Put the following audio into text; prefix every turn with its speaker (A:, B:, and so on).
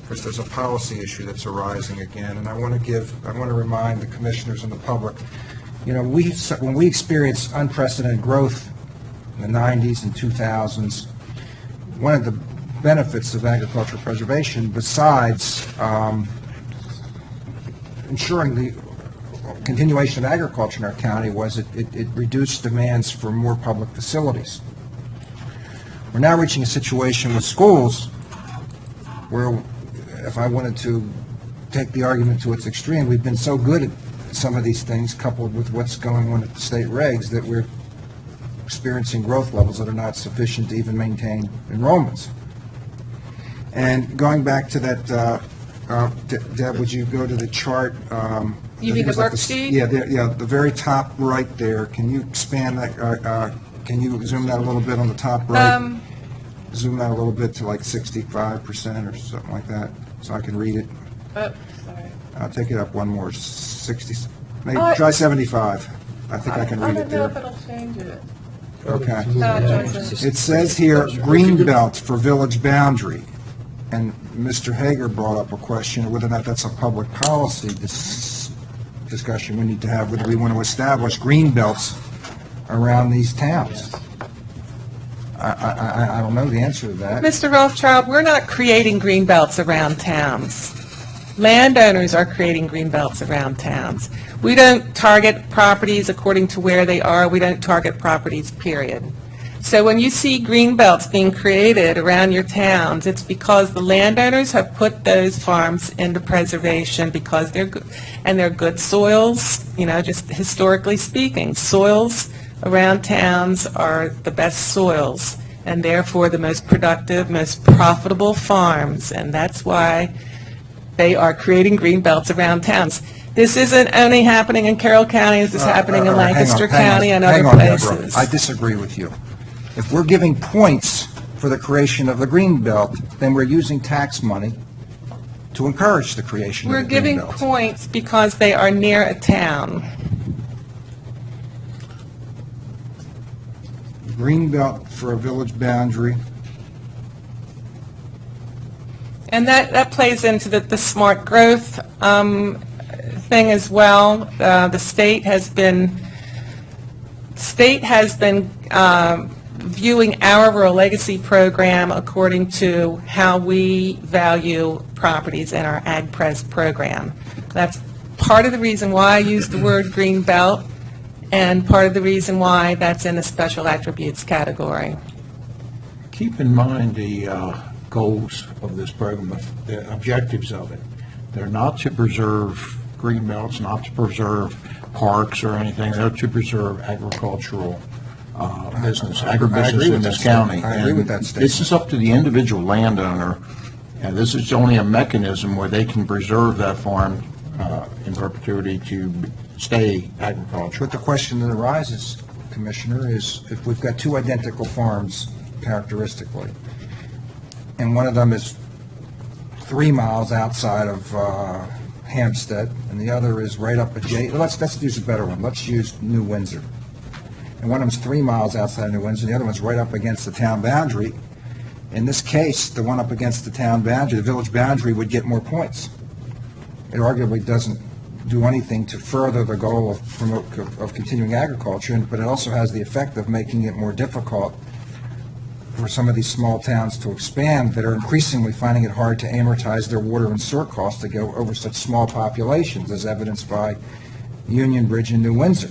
A: because there's a policy issue that's arising again, and I want to remind the commissioners and the public, you know, when we experienced unprecedented growth in the 90s and 2000s, one of the benefits of agricultural preservation, besides ensuring the continuation of agriculture in our county, was it reduced demands for more public facilities. We're now reaching a situation with schools where, if I wanted to take the argument to its extreme, we've been so good at some of these things, coupled with what's going on at the state regs, that we're experiencing growth levels that are not sufficient to even maintain enrollments. And going back to that, Deb, would you go to the chart?
B: You mean the worksheet?
A: Yeah, the very top right there. Can you expand that? Can you zoom that a little bit on the top right? Zoom that a little bit to like 65% or something like that, so I can read it.
B: Oh, sorry.
A: I'll take it up one more. 60. Maybe try 75. I think I can read it there.
B: I don't know if it'll change it.
A: Okay.
B: No,
A: It says here, green belt for village boundary. And Mr. Hager brought up a question of whether or not that's a public policy discussion we need to have, whether we want to establish green belts around these towns. I don't know the answer to that.
B: Mr. Rothschild, we're not creating green belts around towns. Landowners are creating green belts around towns. We don't target properties according to where they are. We don't target properties, period. So when you see green belts being created around your towns, it's because the landowners have put those farms into preservation because they're good, and they're good soils, you know, just historically speaking. Soils around towns are the best soils, and therefore the most productive, most profitable farms, and that's why they are creating green belts around towns. This isn't only happening in Carroll County. This is happening in Lancaster County and other places.
A: I disagree with you. If we're giving points for the creation of the green belt, then we're using tax money to encourage the creation of the green belt.
B: We're giving points because they are near a town.
A: Green belt for a village boundary.
B: And that plays into the smart growth thing as well. The state has been viewing our Rural Legacy program according to how we value properties in our AgPres program. That's part of the reason why I use the word green belt, and part of the reason why that's in the special attributes category.
C: Keep in mind the goals of this program, the objectives of it. They're not to preserve green belts, not to preserve parks or anything. They're to preserve agricultural business, agribusiness in this county.
A: I agree with that statement.
C: This is up to the individual landowner, and this is only a mechanism where they can preserve that farm in perpetuity to stay agricultural.
A: But the question that arises, Commissioner, is if we've got two identical farms characteristically, and one of them is 3 miles outside of Hampstead, and the other is right up adjacent. Let's use a better one. Let's use New Windsor. And one of them's 3 miles outside of New Windsor, and the other one's right up against the town boundary. In this case, the one up against the town boundary, the village boundary, would get more points. It arguably doesn't do anything to further the goal of continuing agriculture, but it also has the effect of making it more difficult for some of these small towns to expand that are increasingly finding it hard to amortize their water and sewer costs to go over such small populations, as evidenced by Union Bridge and New Windsor.